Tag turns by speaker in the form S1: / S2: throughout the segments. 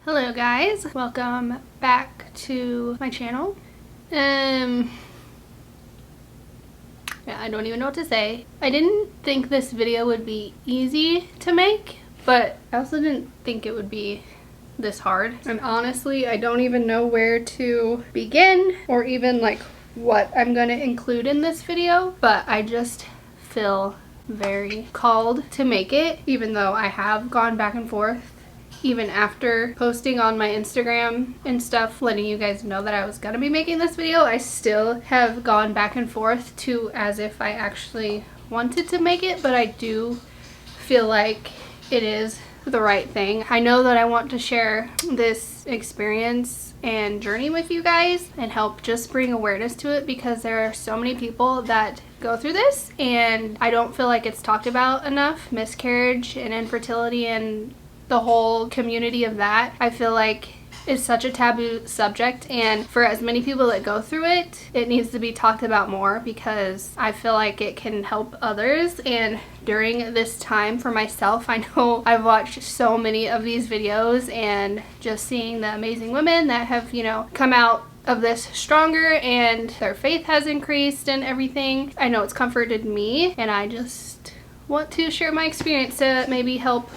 S1: Hello guys, welcome back to my channel. Yeah, I don't even know what to say. I didn't think this video would be easy to make, but I also didn't think it would be this hard. And honestly, I don't even know where to begin or even like what I'm gonna include in this video, but I just feel very called to make it, even though I have gone back and forth even after posting on my Instagram and stuff, letting you guys know that I was gonna be making this video. I still have gone back and forth to as if I actually wanted to make it, but I do feel like it is the right thing. I know that I want to share this experience and journey with you guys and help just bring awareness to it, because there are so many people that go through this and I don't feel like it's talked about enough. Miscarriage and infertility and the whole community of that, I feel like is such a taboo subject, and for as many people that go through it, it needs to be talked about more, because I feel like it can help others. And during this time for myself, I know I've watched so many of these videos and just seeing the amazing women that have, you know, come out of this stronger and their faith has increased and everything. I know it's comforted me, and I just want to share my experience to maybe help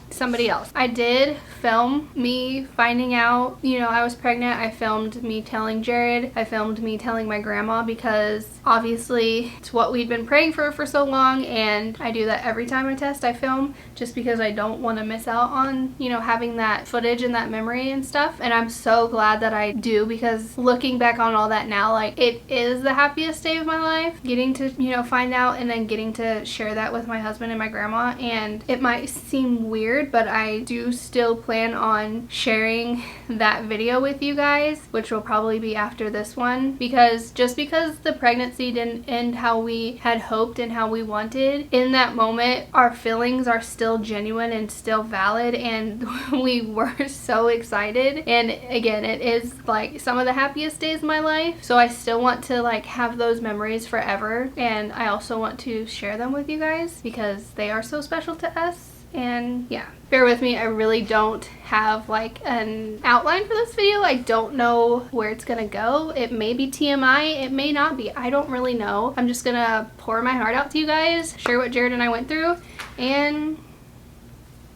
S1: somebody else. I did film me finding out, you know, I was pregnant. I filmed me telling Jared. I filmed me telling my grandma, because obviously it's what we'd been praying for so long, and I do that every time I test. I film just because I don't want to miss out on, you know, having that footage and that memory and stuff. And I'm so glad that I do, because looking back on all that now, like, it is the happiest day of my life, getting to, you know, find out and then getting to share that with my husband and my grandma. And it might seem weird, but I do still plan on sharing that video with you guys, which will probably be after this one, because just because the pregnancy didn't end how we had hoped and how we wanted, in that moment our feelings are still genuine and still valid, and we were so excited. And again, it is like some of the happiest days of my life, so I still want to like have those memories forever, and I also want to share them with you guys because they are so special to us. And yeah, bear with me, I really don't have like an outline for this video. I don't know where it's gonna go. It may be TMI, it may not be, I don't really know. I'm just gonna pour my heart out to you guys, share what Jared and I went through, and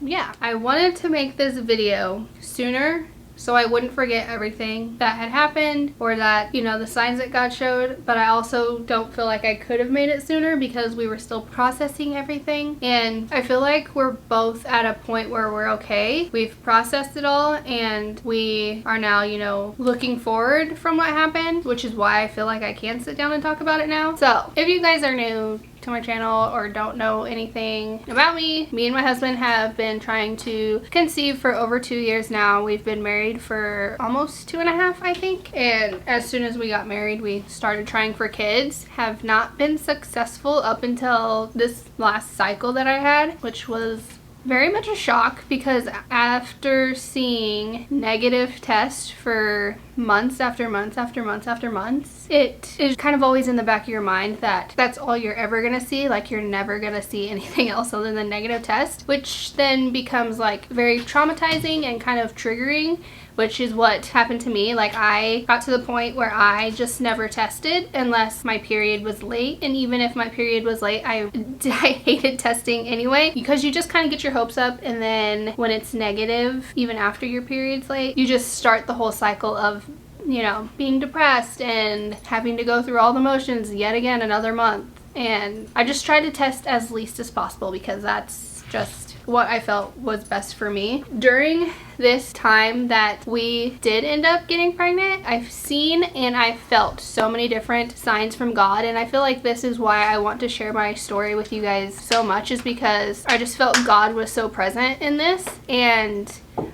S1: yeah. I wanted to make this video sooner so I wouldn't forget everything that had happened, or that, you know, the signs that God showed, but I also don't feel like I could have made it sooner because we were still processing everything. And I feel like we're both at a point where we're okay. We've processed it all, and we are now, you know, looking forward from what happened, which is why I feel like I can sit down and talk about it now. So if you guys are new to my channel or don't know anything about me and my husband have been trying to conceive for over 2 years now. We've been married for almost 2.5, I think, and as soon as we got married we started trying for kids. Have not been successful up until this last cycle that I had, which was very much a shock, because after seeing negative tests for months after months after months after months, it is kind of always in the back of your mind that that's all you're ever gonna see. Like, you're never gonna see anything else other than negative test, which then becomes like very traumatizing and kind of triggering, which is what happened to me. Like, I got to the point where I just never tested unless my period was late, and even if my period was late, I hated testing anyway, because you just kind of get your hopes up, and then when it's negative, even after your period's late, you just start the whole cycle of, you know, being depressed and having to go through all the motions yet again another month. And I just tried to test as least as possible, because that's just what I felt was best for me. During this time that we did end up getting pregnant, I've seen and I felt so many different signs from God, and I feel like this is why I want to share my story with you guys so much, is because I just felt God was so present in this, and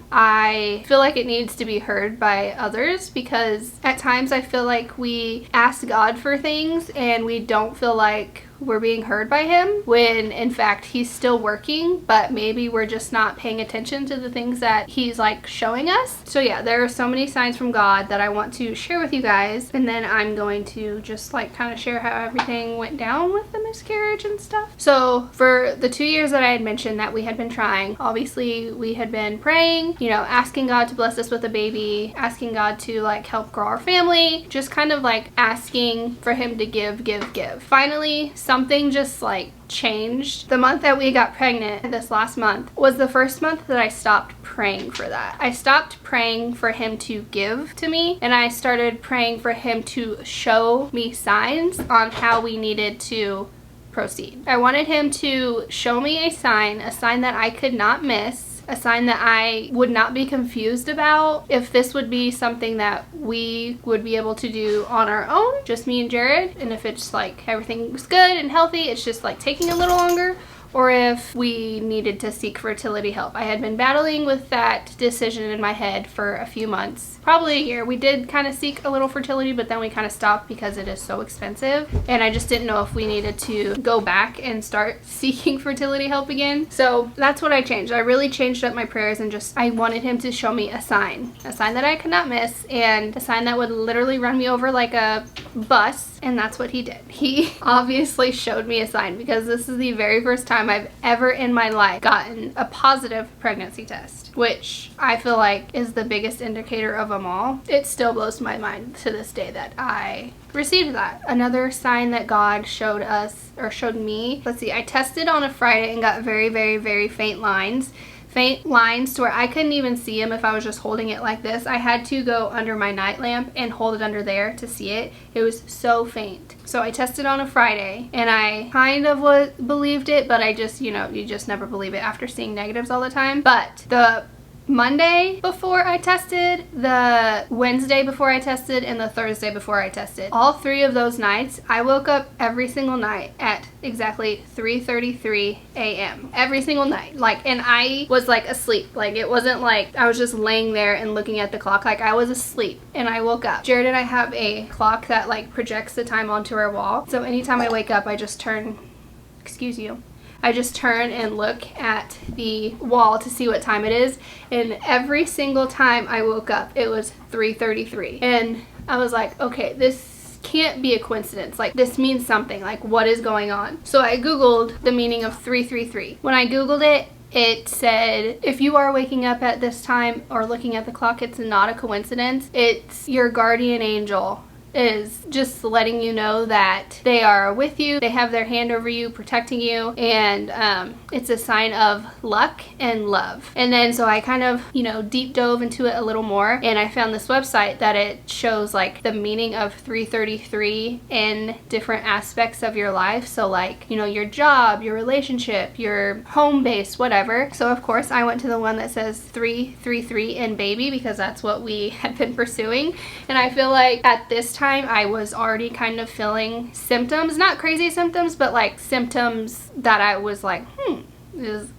S1: I feel like it needs to be heard by others, because at times I feel like we ask God for things and we don't feel like we're being heard by him, when in fact he's still working, but maybe we're just not paying attention to the things that he's like showing us. So yeah, there are so many signs from God that I want to share with you guys, and then I'm going to just like kind of share how everything went down with the miscarriage and stuff. So for the 2 years that I had mentioned that we had been trying, obviously we had been praying, you know, asking God to bless us with a baby, asking God to like help grow our family, just kind of like asking for him to give. Finally, something just like changed. The month that we got pregnant, this last month, was the first month that I stopped praying for that. I stopped praying for him to give to me, and I started praying for him to show me signs on how we needed to proceed. I wanted him to show me a sign that I could not miss, a sign that I would not be confused about, if this would be something that we would be able to do on our own, just me and Jared, and if it's like everything's good and healthy, it's just like taking a little longer, or if we needed to seek fertility help. I had been battling with that decision in my head for a few months, probably a year. We did kind of seek a little fertility, but then we kind of stopped because it is so expensive, and I just didn't know if we needed to go back and start seeking fertility help again. So that's what I changed. I really changed up my prayers, and just I wanted him to show me a sign that I could not miss, and a sign that would literally run me over like a bus, and that's what he did. He obviously showed me a sign, because this is the very first time I've ever in my life gotten a positive pregnancy test, which I feel like is the biggest indicator of them all. It still blows my mind to this day that I received that. Another sign that God showed us, or showed me, let's see, I tested on a Friday and got very faint lines to where I couldn't even see them if I was just holding it like this. I had to go under my night lamp and hold it under there to see it. It was so faint. So I tested on a Friday, and I kind of believed it, but I just, you know, you just never believe it after seeing negatives all the time. But the Monday before I tested, the Wednesday before I tested, and the Thursday before I tested, all 3 of those nights, I woke up every single night at exactly 3:33 a.m. every single night. Like, and I was like asleep. Like, it wasn't like I was just laying there and looking at the clock. Like, I was asleep and I woke up. Jared and I have a clock that like projects the time onto our wall. So anytime I wake up, I just turn, excuse you, I just turn and look at the wall to see what time it is, and every single time I woke up it was 3:33, and I was like, okay, this can't be a coincidence. Like, this means something. Like, what is going on? So I googled the meaning of 333. When I googled it, it said, if you are waking up at this time or looking at the clock, it's not a coincidence. It's your guardian angel is just letting you know that they are with you, they have their hand over you, protecting you, and it's a sign of luck and love. And then so I kind of, you know, deep dove into it a little more, and I found this website that it shows like the meaning of 333 in different aspects of your life. So like, you know, your job, your relationship, your home base, whatever. So of course I went to the one that says 333 in baby, because that's what we had been pursuing. And I feel like at this time I was already kind of feeling symptoms, not crazy symptoms, but like symptoms that I was like,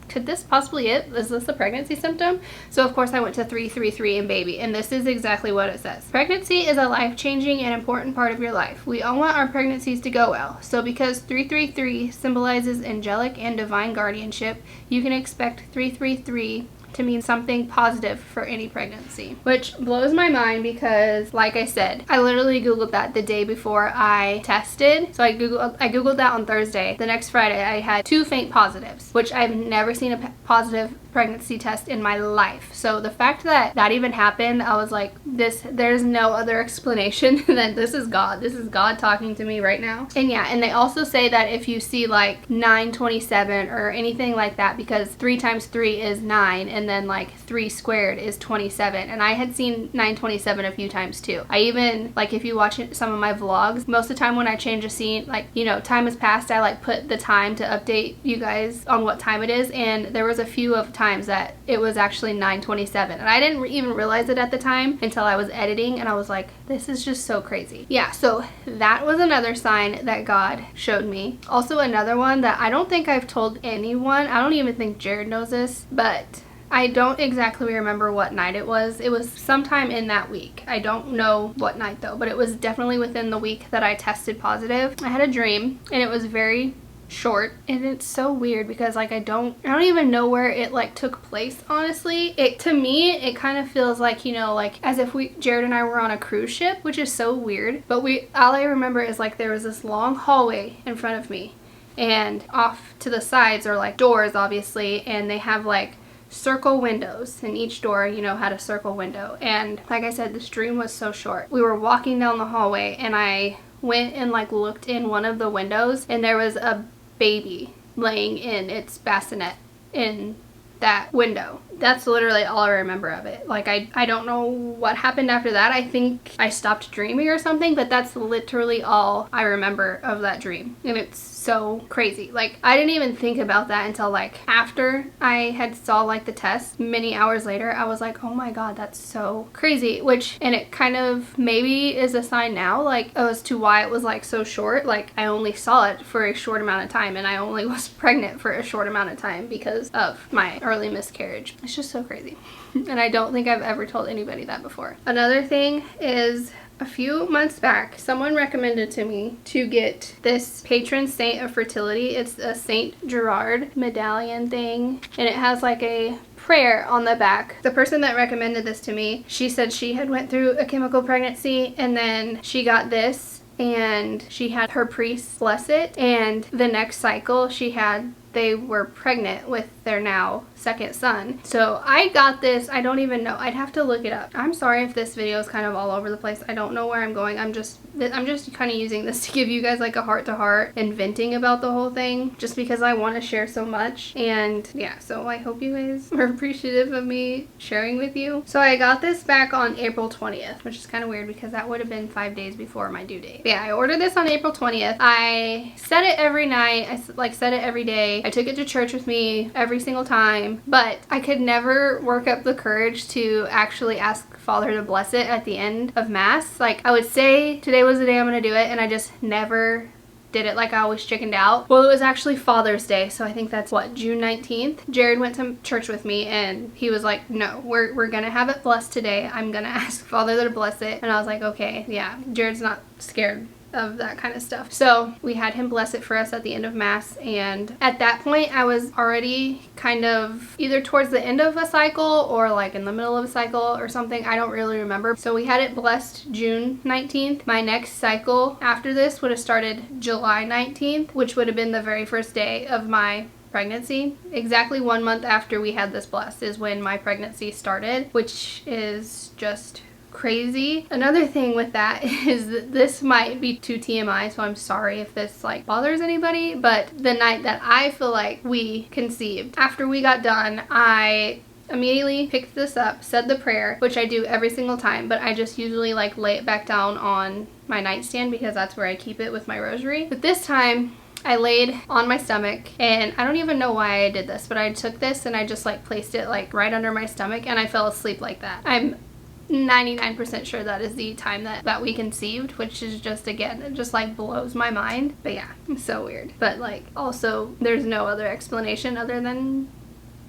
S1: could this possibly is this a pregnancy symptom? So of course I went to 333 in baby, and this is exactly what it says. Pregnancy is a life-changing and important part of your life. We all want our pregnancies to go well. So because 333 symbolizes angelic and divine guardianship, you can expect 333 to mean something positive for any pregnancy, which blows my mind because, like I said, I literally googled that the day before I tested. So I googled that on Thursday. The next Friday I had 2 faint positives, which I've never seen a positive pregnancy test in my life. So the fact that that even happened, I was like, there's no other explanation than this is God. This is God talking to me right now. And yeah, and they also say that if you see like 927 or anything like that, because 3 times 3 is 9, and then like 3 squared is 27, and I had seen 927 a few times too. I even, like, if you watch some of my vlogs, most of the time when I change a scene, like, you know, time has passed, I like put the time to update you guys on what time it is, and there was a few of times that it was actually 927, and I didn't even realize it at the time until I was editing, and I was like, this is just so crazy. Yeah, so that was another sign that God showed me. Also another one that I don't think I've told anyone, I don't even think Jared knows this, but I don't exactly remember what night it was. It was sometime in that week. I don't know what night though, but it was definitely within the week that I tested positive. I had a dream and it was very short, and it's so weird because like I don't even know where it like took place, honestly. To me it kind of feels like, you know, like as if Jared and I were on a cruise ship, which is so weird. But all I remember is like there was this long hallway in front of me, and off to the sides are like doors obviously, and they have like circle windows, and each door, you know, had a circle window. And like I said, this dream was so short. We were walking down the hallway and I went and like looked in one of the windows, and there was a baby laying in its bassinet in that window. That's literally all I remember of it. Like I don't know what happened after that. I think I stopped dreaming or something, but that's literally all I remember of that dream. And it's so crazy. Like I didn't even think about that until like after I had saw like the test many hours later. I was like, oh my god, that's so crazy. And it kind of maybe is a sign now, like as to why it was like so short. Like I only saw it for a short amount of time, and I only was pregnant for a short amount of time because of my early miscarriage. It's just so crazy. And I don't think I've ever told anybody that before. Another thing is, a few months back, someone recommended to me to get this patron saint of fertility. It's a Saint Gerard medallion thing, and it has like a prayer on the back. The person that recommended this to me, she said she had went through a chemical pregnancy, and then she got this, and she had her priest bless it, and the next cycle they were pregnant with their now second son. So I got this. I don't even know. I'd have to look it up. I'm sorry if this video is kind of all over the place. I don't know where I'm going. I'm just kind of using this to give you guys like a heart-to-heart and venting about the whole thing, just because I want to share so much. And yeah, so I hope you guys are appreciative of me sharing with you. So I got this back on April 20th, which is kind of weird because that would have been 5 days before my due date. But yeah, I ordered this on April 20th. I said it every night. I said it every day. I took it to church with me every single time, but I could never work up the courage to actually ask Father to bless it at the end of Mass. Like I would say today was the day I'm gonna do it, and I just never did it. Like I always chickened out. Well, it was actually Father's Day, so I think that's what, June 19th. Jared went to church with me and he was like, no, we're gonna have it blessed today. I'm gonna ask Father to bless it. And I was like, okay, yeah, Jared's not scared of that kind of stuff. So we had him bless it for us at the end of Mass, and at that point I was already kind of either towards the end of a cycle or like in the middle of a cycle or something. I don't really remember. So we had it blessed June 19th. My next cycle after this would have started July 19th, which would have been the very first day of my pregnancy. Exactly 1 month after we had this blessed is when my pregnancy started, which is just crazy. Another thing with that is that this might be too TMI, so I'm sorry if this like bothers anybody, but the night that I feel like we conceived, after we got done, I immediately picked this up, said the prayer, which I do every single time, but I just usually like lay it back down on my nightstand because that's where I keep it with my rosary. But this time I laid on my stomach, and I don't even know why I did this, but I took this and I just like placed it like right under my stomach, and I fell asleep like that. I'm 99% sure that is the time that we conceived, which is just, again, it just like blows my mind. But yeah, it's so weird. But like also there's no other explanation other than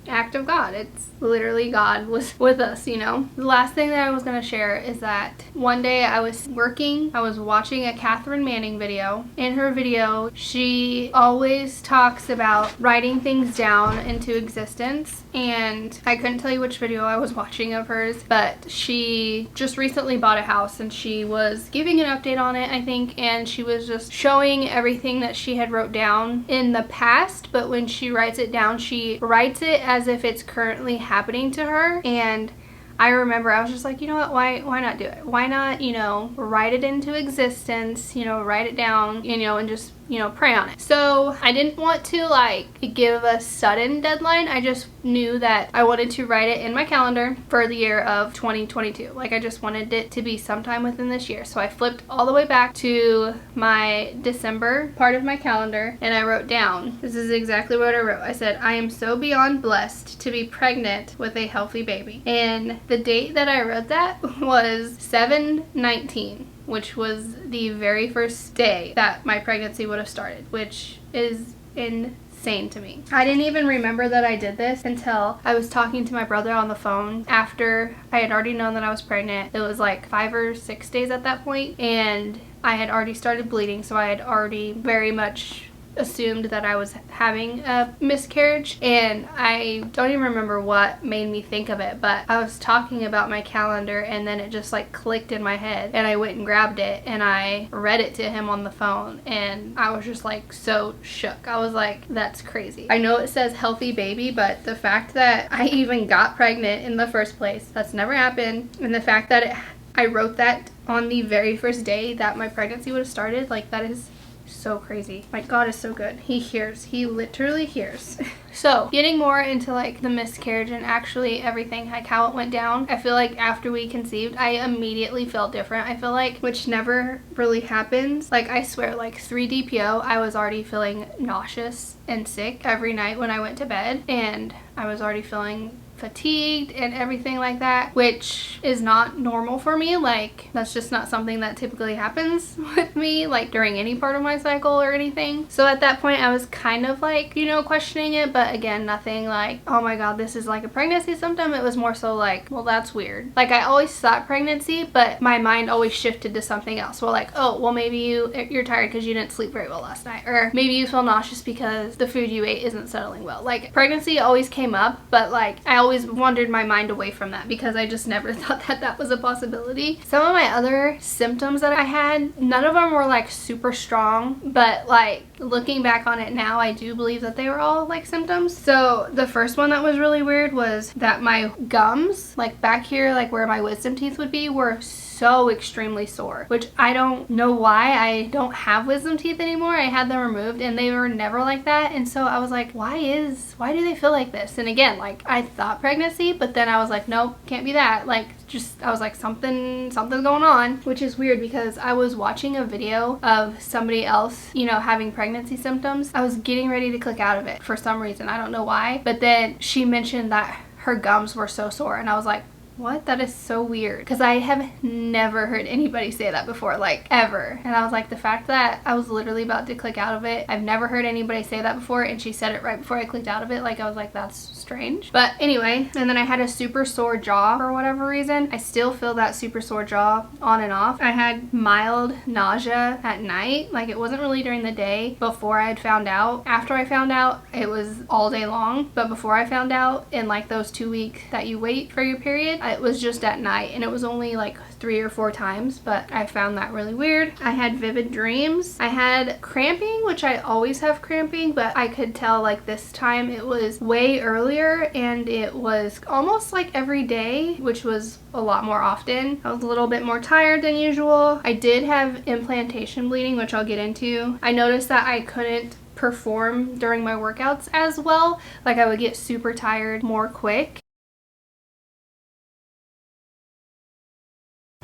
S1: act of God. It's literally God was with us, you know. The last thing that I was going to share is that one day I was watching a Catherine Manning video. In her video, she always talks about writing things down into existence, and I couldn't tell you which video I was watching of hers, but she just recently bought a house and she was giving an update on it, I think, and she was just showing everything that she had wrote down in the past, but when she writes it down, she writes it as if it's currently happening to her. And I remember I was just like, you know what, why not do it? Why not, you know, write it into existence, you know, write it down, you know, and just, you know, pray on it. So I didn't want to like give a sudden deadline. I just knew that I wanted to write it in my calendar for the year of 2022. Like I just wanted it to be sometime within this year. So I flipped all the way back to my December part of my calendar and I wrote down, this is exactly what I wrote. I said, I am so beyond blessed to be pregnant with a healthy baby. And the date that I wrote that was 7/19. which was the very first day that my pregnancy would have started, which is insane. insane to me. I didn't even remember that I did this until I was talking to my brother on the phone after I had already known that I was pregnant. It was like 5 or 6 days at that point, and I had already started bleeding, so I had already very much assumed that I was having a miscarriage, and I don't even remember what made me think of it, but I was talking about my calendar and then it just like clicked in my head, and I went and grabbed it and I read it to him on the phone, and I was just like so shook. I was like, that's crazy. I know it says healthy baby, but the fact that I even got pregnant in the first place, that's never happened, and the fact that I wrote that on the very first day that my pregnancy would have started, like, that is so crazy. My God is so good. He hears. He literally hears. So getting more into like the miscarriage and actually everything, like how it went down, I feel like after we conceived, I immediately felt different. I feel like, which never really happens. Like, I swear, like 3 DPO, I was already feeling nauseous and sick every night when I went to bed, and I was already feeling fatigued and everything like that, which is not normal for me. Like, that's just not something that typically happens with me, like during any part of my cycle or anything. So at that point I was kind of like, you know, questioning it, but again, nothing like, oh my God, this is like a pregnancy symptom. It was more so like, well, that's weird. Like, I always thought pregnancy, but my mind always shifted to something else. Well, like, oh, well, maybe you're tired because you didn't sleep very well last night, or maybe you feel nauseous because the food you ate isn't settling well. Like, pregnancy always came up, but like, I always wandered my mind away from that because I just never thought that that was a possibility. Some of my other symptoms that I had, none of them were like super strong, but like looking back on it now, I do believe that they were all like symptoms. So the first one that was really weird was that my gums, like back here, like where my wisdom teeth would be, were so extremely sore, which I don't know why. I don't have wisdom teeth anymore. I had them removed and they were never like that. And so I was like, why do they feel like this? And again, like, I thought pregnancy, but then I was like, nope, can't be that. Like, just, I was like, something's going on, which is weird because I was watching a video of somebody else, you know, having pregnancy symptoms. I was getting ready to click out of it for some reason. I don't know why, but then she mentioned that her gums were so sore, and I was like, what? That is so weird, because I have never heard anybody say that before, like ever. And I was like, the fact that I was literally about to click out of it, I've never heard anybody say that before, and she said it right before I clicked out of it. Like, I was like, that's strange. But anyway, and then I had a super sore jaw for whatever reason. I still feel that super sore jaw on and off. I had mild nausea at night. Like, it wasn't really during the day before I had found out. After I found out, it was all day long. But before I found out, in like those 2 weeks that you wait for your period, it was just at night, and it was only like 3 or 4 times, but I found that really weird. I had vivid dreams. I had cramping, which I always have cramping, but I could tell like this time it was way earlier, and it was almost like every day, which was a lot more often. I was a little bit more tired than usual. I did have implantation bleeding, which I'll get into. I noticed that I couldn't perform during my workouts as well. Like, I would get super tired more quick.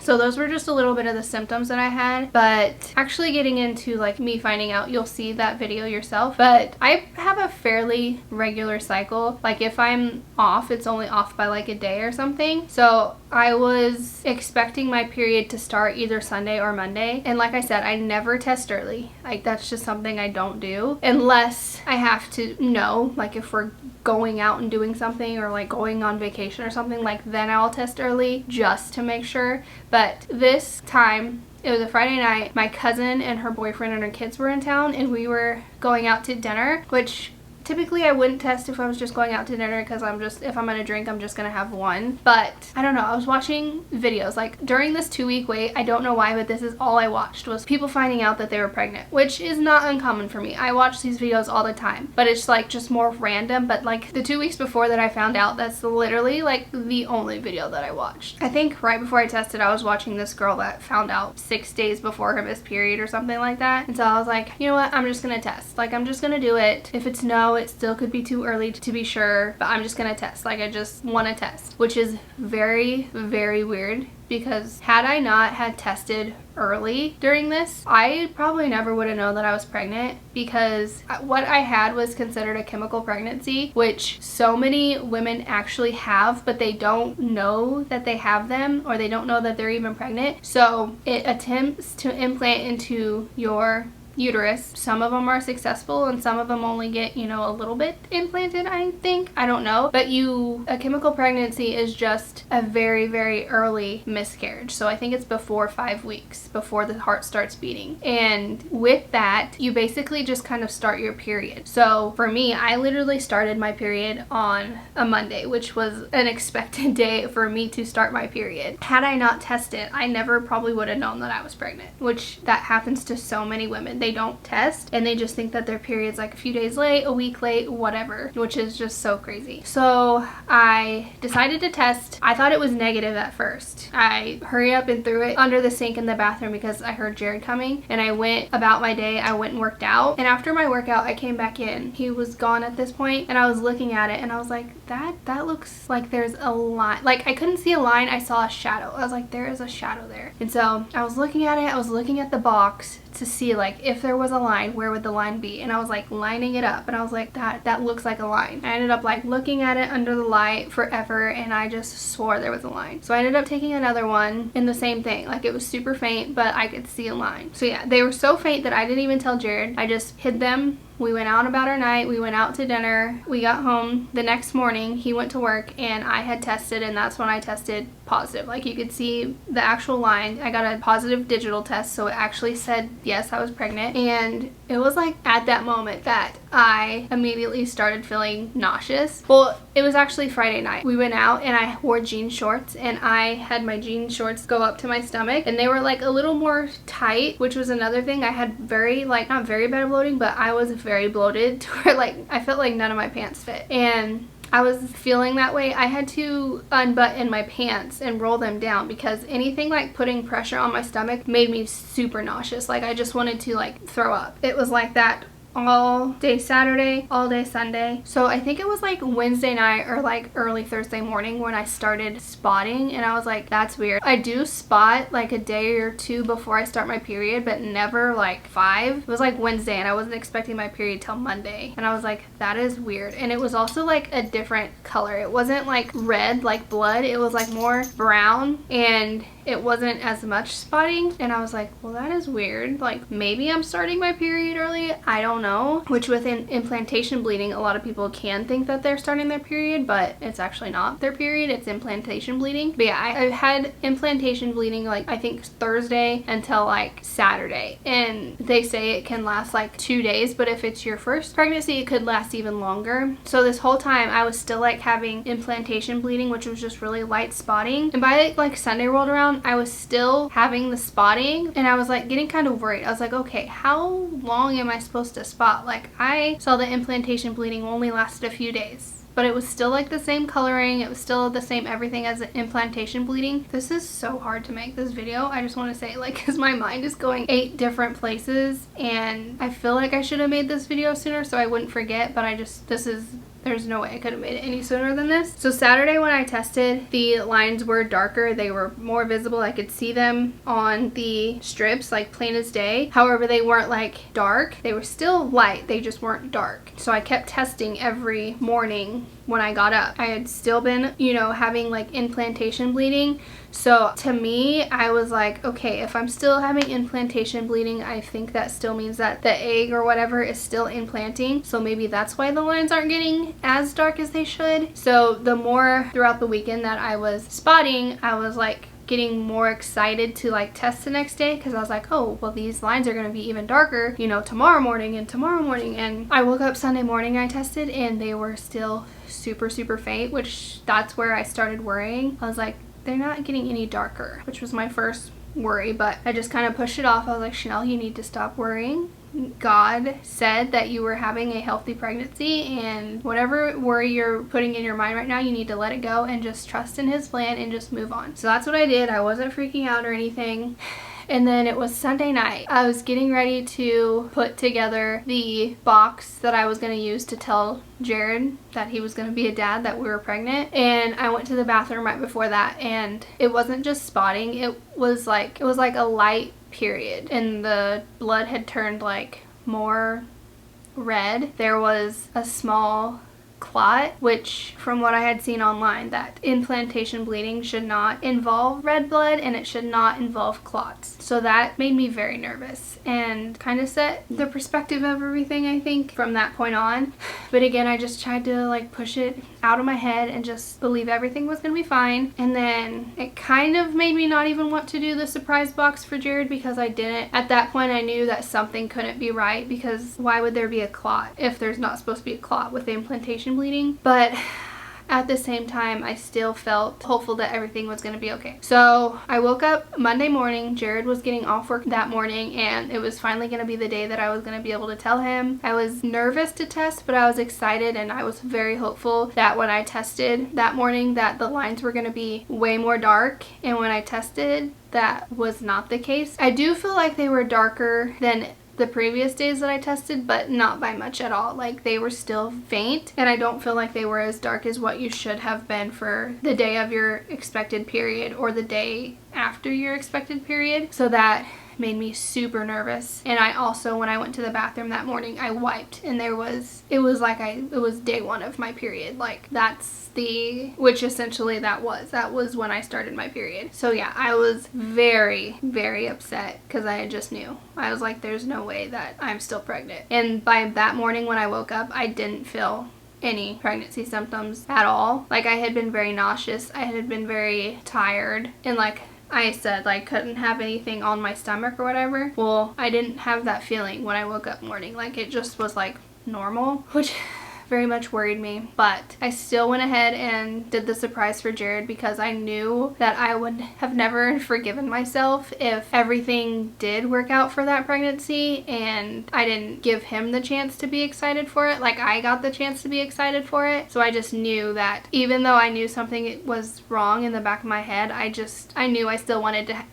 S1: So those were just a little bit of the symptoms that I had, but actually getting into like me finding out, you'll see that video yourself. But I have a fairly regular cycle. Like, if I'm off, it's only off by like a day or something. So I was expecting my period to start either Sunday or Monday. And like I said, I never test early. Like, that's just something I don't do unless I have to know, like if we're going out and doing something, or like going on vacation or something, like then I'll test early just to make sure. But this time, it was a Friday night, my cousin and her boyfriend and her kids were in town, and we were going out to dinner, which typically I wouldn't test if I was just going out to dinner, because if I'm gonna drink, I'm just gonna have one. But I don't know, I was watching videos like during this 2-week wait. I don't know why, but this is all I watched, was people finding out that they were pregnant, which is not uncommon for me. I watch these videos all the time, but it's like just more random. But like the 2 weeks before that I found out, that's literally like the only video that I watched. I think right before I tested, I was watching this girl that found out 6 days before her missed period or something like that. And so I was like, you know what, I'm just gonna test. Like, I'm just gonna do it. If it's no, it still could be too early to be sure, but I'm just gonna test. Like, I just want to test, which is very, very weird, because had I not had tested early during this, I probably never would have known that I was pregnant, because what I had was considered a chemical pregnancy, which so many women actually have, but they don't know that they have them, or they don't know that they're even pregnant. So it attempts to implant into your uterus. Some of them are successful and some of them only get, you know, a little bit implanted, I think. I don't know. But a chemical pregnancy is just a very, very early miscarriage. So I think it's before 5 weeks, before the heart starts beating. And with that, you basically just kind of start your period. So for me, I literally started my period on a Monday, which was an expected day for me to start my period. Had I not tested, I never probably would have known that I was pregnant, which that happens to so many women. They don't test and they just think that their period's like a few days late, a week late, whatever, which is just so crazy. So I decided to test. I thought it was negative at first. I hurried up and threw it under the sink in the bathroom because I heard Jared coming, and I went about my day. I went and worked out, and after my workout I came back in. He was gone at this point, and I was looking at it and I was like, that looks like there's a line. Like, I couldn't see a line, I saw a shadow. I was like, there is a shadow there. And so I was looking at it, I was looking at the box to see like if there was a line, where would the line be? And I was like lining it up, and I was like, that looks like a line. I ended up like looking at it under the light forever, and I just swore there was a line. So I ended up taking another one, and the same thing, like it was super faint, but I could see a line. So yeah, they were so faint that I didn't even tell Jared. I just hid them. We went out about our night. We went out to dinner. We got home the next morning. He went to work and I had tested, and that's when I tested positive. Like, you could see the actual line. I got a positive digital test, so it actually said yes, I was pregnant. And it was like at that moment that I immediately started feeling nauseous. Well, it was actually Friday night. We went out and I wore jean shorts, and I had my jean shorts go up to my stomach, and they were like a little more tight, which was another thing. I had very, like, not very bad bloating, but I was very bloated to where like I felt like none of my pants fit. And I was feeling that way. I had to unbutton my pants and roll them down because anything like putting pressure on my stomach made me super nauseous. Like, I just wanted to like throw up. It was like that all day Saturday, all day Sunday. So I think it was like Wednesday night or like early Thursday morning when I started spotting, and I was like, that's weird. I do spot like a day or two before I start my period, but never like 5. It was like Wednesday, and I wasn't expecting my period till Monday, and I was like, that is weird. And it was also like a different color. It wasn't like red like blood. It was like more brown, and it wasn't as much spotting. And I was like, well, that is weird. Like, maybe I'm starting my period early. I don't know. Which with implantation bleeding, a lot of people can think that they're starting their period, but it's actually not their period. It's implantation bleeding. But yeah, I had implantation bleeding like I think Thursday until like Saturday. And they say it can last like 2 days, but if it's your first pregnancy, it could last even longer. So this whole time I was still like having implantation bleeding, which was just really light spotting. And by like Sunday rolled around, I was still having the spotting, and I was like getting kind of worried. I was like, okay, how long am I supposed to spot? Like, I saw the implantation bleeding only lasted a few days, but it was still like the same coloring. It was still the same everything as the implantation bleeding. This is so hard to make this video. I just want to say, like, because my mind is going 8 different places, and I feel like I should have made this video sooner so I wouldn't forget, but there's no way I could have made it any sooner than this. So Saturday when I tested, the lines were darker. They were more visible. I could see them on the strips like plain as day. However, they weren't like dark. They were still light. They just weren't dark. So I kept testing every morning when I got up. I had still been, you know, having like implantation bleeding. So to me, I was like, okay, if I'm still having implantation bleeding, I think that still means that the egg or whatever is still implanting. So maybe that's why the lines aren't getting as dark as they should. So the more throughout the weekend that I was spotting, I was like getting more excited to like test the next day, because I was like, oh, well, these lines are going to be even darker, you know, tomorrow morning. And I woke up Sunday morning, I tested, and they were still super faint, which that's where I started worrying. I was like, they're not getting any darker, which was my first worry, but I just kind of pushed it off. I was like, Chanel, you need to stop worrying. God said that you were having a healthy pregnancy, and whatever worry you're putting in your mind right now, you need to let it go and just trust in his plan and just move on. So that's what I did. I wasn't freaking out or anything. And then it was Sunday night. I was getting ready to put together the box that I was going to use to tell Jared that he was going to be a dad, that we were pregnant. And I went to the bathroom right before that, and it wasn't just spotting. It was like a light period, and the blood had turned like more red. There was a small clot, which from what I had seen online, that implantation bleeding should not involve red blood and it should not involve clots. So that made me very nervous and kind of set the perspective of everything, I think, from that point on. But again, I just tried to like push it out of my head and just believe everything was gonna be fine. And then it kind of made me not even want to do the surprise box for Jared, because I didn't. At that point I knew that something couldn't be right, because why would there be a clot if there's not supposed to be a clot with the implantation bleeding? But at the same time, I still felt hopeful that everything was going to be okay. So I woke up Monday morning. Jared was getting off work that morning, and it was finally going to be the day that I was going to be able to tell him. I was nervous to test, but I was excited, and I was very hopeful that when I tested that morning that the lines were going to be way more dark. And when I tested, that was not the case. I do feel like they were darker than the previous days that I tested, but not by much at all. Like, they were still faint, and I don't feel like they were as dark as what you should have been for the day of your expected period or the day after your expected period. So that made me super nervous. And I also, when I went to the bathroom that morning, I wiped, and it was like it was day one of my period. Like, which essentially that was when I started my period. So yeah, I was very, very upset, because I just knew. I was like, there's no way that I'm still pregnant. And by that morning when I woke up, I didn't feel any pregnancy symptoms at all. Like, I had been very nauseous, I had been very tired, and like I said, like, couldn't have anything on my stomach or whatever. Well, I didn't have that feeling when I woke up morning. Like, it just was like normal, which very much worried me. But I still went ahead and did the surprise for Jared, because I knew that I would have never forgiven myself if everything did work out for that pregnancy and I didn't give him the chance to be excited for it. Like, I got the chance to be excited for it. So I just knew that even though I knew something was wrong in the back of my head, I knew I still wanted to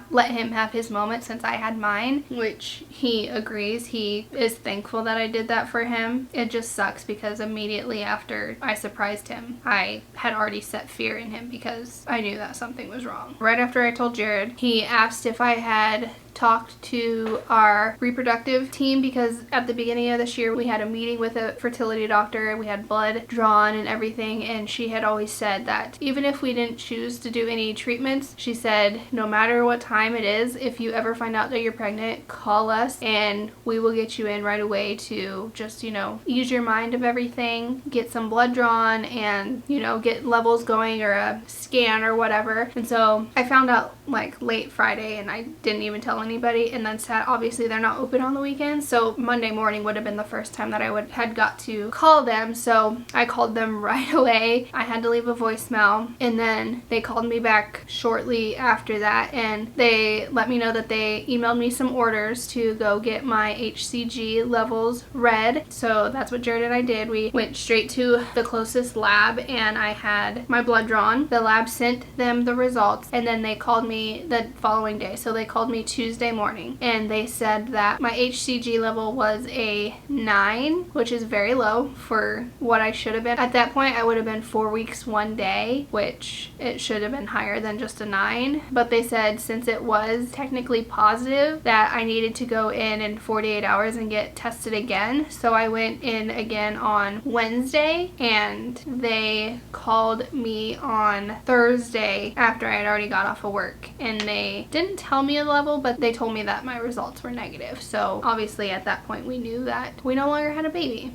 S1: let him have his moment, since I had mine, which he agrees. He is thankful that I did that for him. It just sucks, because immediately after I surprised him, I had already set fear in him, because I knew that something was wrong. Right after I told Jared, he asked if I had talked to our reproductive team, because at the beginning of this year we had a meeting with a fertility doctor, we had blood drawn and everything, and she had always said that even if we didn't choose to do any treatments, she said no matter what time it is, if you ever find out that you're pregnant, call us and we will get you in right away to just, you know, ease your mind of everything, get some blood drawn, and, you know, get levels going, or a scan or whatever. And so I found out like late Friday, and I didn't even tell anybody. And then obviously they're not open on the weekends, so Monday morning would have been the first time that I had got to call them. So I called them right away. I had to leave a voicemail, and then they called me back shortly after that, and they let me know that they emailed me some orders to go get my HCG levels read. So that's what Jared and I did. We went straight to the closest lab, and I had my blood drawn. The lab sent them the results, and then they called me the following day. So they called me Tuesday morning, and they said that my HCG level was a 9, which is very low for what I should have been. At that point I would have been 4 weeks 1 day, which it should have been higher than just a 9. But they said since it was technically positive, that I needed to go in 48 hours and get tested again. So I went in again on Wednesday, and they called me on Thursday after I had already got off of work, and they didn't tell me a level, but they told me that my results were negative. So obviously at that point we knew that we no longer had a baby,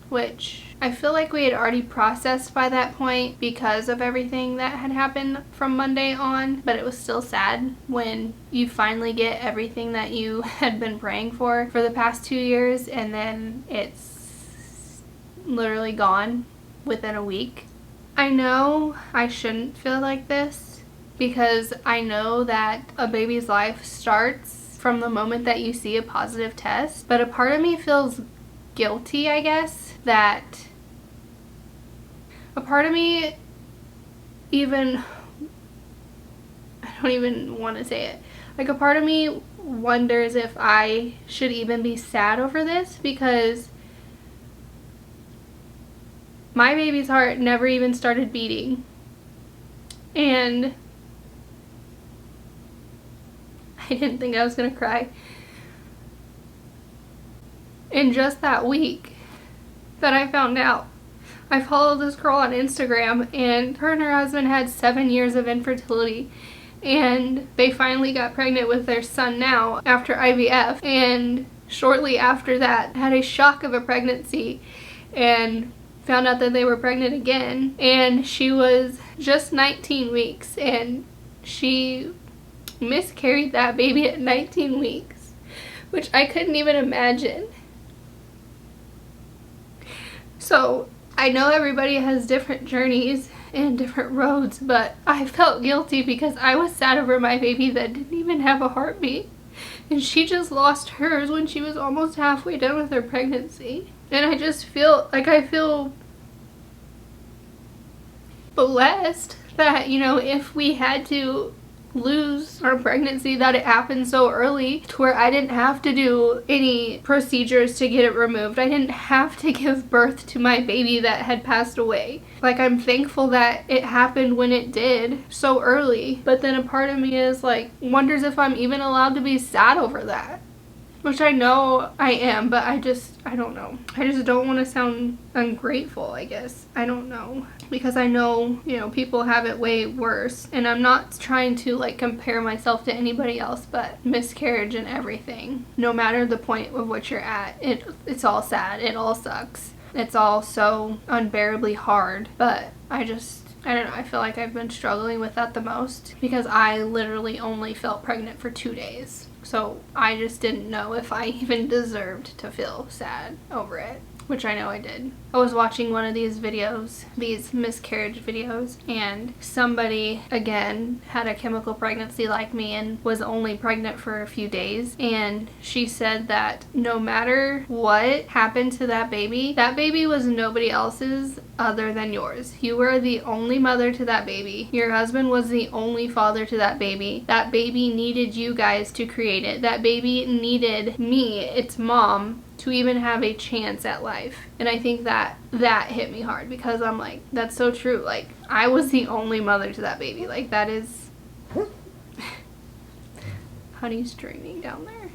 S1: which I feel like we had already processed by that point because of everything that had happened from Monday on. But it was still sad when you finally get everything that you had been praying for the past 2 years, and then it's literally gone within a week. I know I shouldn't feel like this, because I know that a baby's life starts from the moment that you see a positive test, but a part of me feels guilty, I guess, that a part of me I don't even want to say it, like a part of me wonders if I should even be sad over this, because my baby's heart never even started beating, and I didn't think I was gonna cry. In just that week that I found out I follow this girl on Instagram, and her and her husband had 7 years of infertility, and they finally got pregnant with their son now after IVF, and shortly after that had a shock of a pregnancy and found out that they were pregnant again, and she was just 19 weeks, and she miscarried that baby at 19 weeks, which I couldn't even imagine. So I know everybody has different journeys and different roads, but I felt guilty because I was sad over my baby that didn't even have a heartbeat, and she just lost hers when she was almost halfway done with her pregnancy. And I just feel like I feel blessed that, you know, if we had to lose our pregnancy, that it happened so early to where I didn't have to do any procedures to get it removed. I didn't have to give birth to my baby that had passed away. Like, I'm thankful that it happened when it did so early, but then a part of me is like, wonders if I'm even allowed to be sad over that. Which I know I am, but I don't know. I just don't want to sound ungrateful, I guess. I don't know. Because I know, you know, people have it way worse. And I'm not trying to, like, compare myself to anybody else, but miscarriage and everything. No matter the point of which you're at, it's all sad. It all sucks. It's all so unbearably hard. But I don't know, I feel like I've been struggling with that the most because I literally only felt pregnant for 2 days. So I just didn't know if I even deserved to feel sad over it, which I know I did. I was watching one of these videos, these miscarriage videos, and somebody, again, had a chemical pregnancy like me and was only pregnant for a few days, and she said that no matter what happened to that baby was nobody else's other than yours. You were the only mother to that baby. Your husband was the only father to that baby. That baby needed you guys to create it. That baby needed me, its mom, to even have a chance at life. And I think that hit me hard because I'm like, that's so true. Like, I was the only mother to that baby. Like, that is... Honey's draining down there.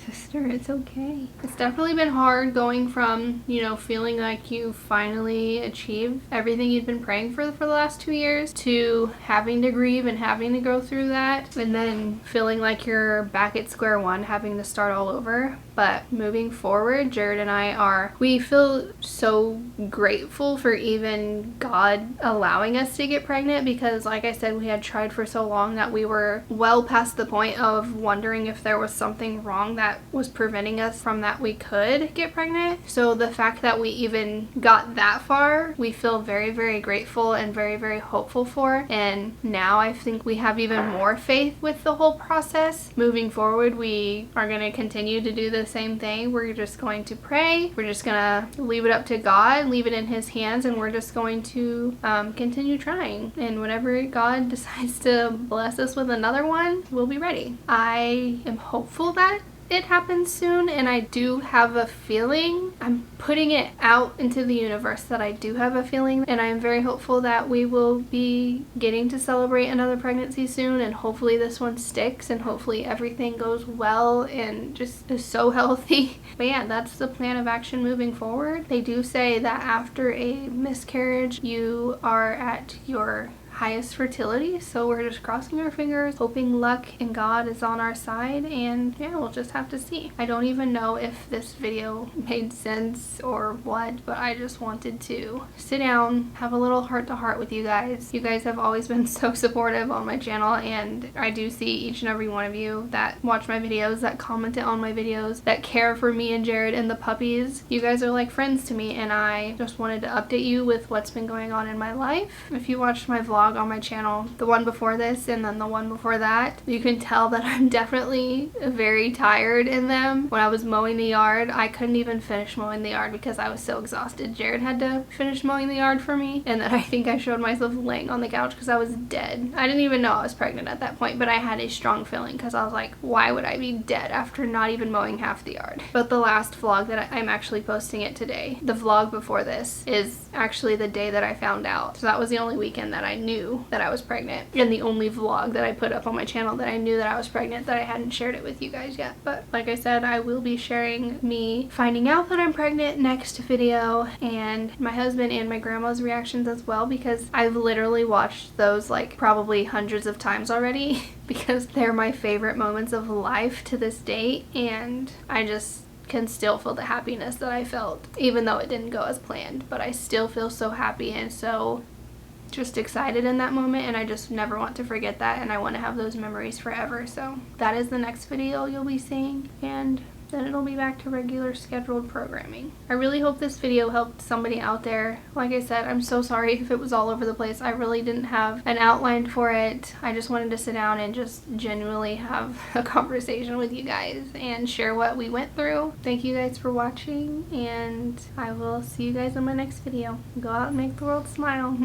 S1: Sister, it's okay. It's definitely been hard going from, you know, feeling like you finally achieved everything you'd been praying for the last 2 years to having to grieve and having to go through that, and then feeling like you're back at square one, having to start all over. But moving forward, Jared and we feel so grateful for even God allowing us to get pregnant because, like I said, we had tried for so long that we were well past the point of wondering if there was something wrong that was preventing us from that we could get pregnant. So the fact that we even got that far, we feel very, very grateful and very, very hopeful for. And now I think we have even more faith with the whole process. Moving forward, we are going to continue to do the same thing. We're just going to pray. We're just going to leave it up to God, leave it in His hands, and we're just going to continue trying. And whenever God decides to bless us with another one, we'll be ready. I am hopeful that it happens soon, and I do have a feeling. I'm putting it out into the universe that I do have a feeling, and I am very hopeful that we will be getting to celebrate another pregnancy soon, and hopefully this one sticks, and hopefully everything goes well and just is so healthy. But yeah, that's the plan of action moving forward. They do say that after a miscarriage, you are at your highest fertility, so we're just crossing our fingers, hoping luck and God is on our side, and yeah, we'll just have to see. I don't even know if this video made sense or what, but I just wanted to sit down, have a little heart-to-heart with you guys. You guys have always been so supportive on my channel, and I do see each and every one of you that watch my videos, that commented on my videos, that care for me and Jared and the puppies. You guys are like friends to me, and I just wanted to update you with what's been going on in my life. If you watched my vlog on my channel, the one before this and then the one before that, you can tell that I'm definitely very tired in them. When I was mowing the yard, I couldn't even finish mowing the yard because I was so exhausted. Jared had to finish mowing the yard for me, and then I think I showed myself laying on the couch because I was dead. I didn't even know I was pregnant at that point, but I had a strong feeling because I was like, why would I be dead after not even mowing half the yard? But the last vlog that I'm actually posting it today, the vlog before this, is actually the day that I found out. So that was the only weekend that I knew that I was pregnant, and the only vlog that I put up on my channel that I knew that I was pregnant, that I hadn't shared it with you guys yet. But But like I said, I will be sharing me finding out that I'm pregnant next video, and my husband and my grandma's reactions as well, because I've literally watched those like probably hundreds of times already because they're my favorite moments of life to this date, and I just can still feel the happiness that I felt even though it didn't go as planned. But I still feel so happy and so just excited in that moment, and I just never want to forget that, and I want to have those memories forever. So that is the next video you'll be seeing, and then it'll be back to regular scheduled programming. I really hope this video helped somebody out there. Like I said, I'm so sorry if it was all over the place. I really didn't have an outline for it. I just wanted to sit down and just genuinely have a conversation with you guys and share what we went through. Thank you guys for watching, and I will see you guys in my next video. Go out and make the world smile.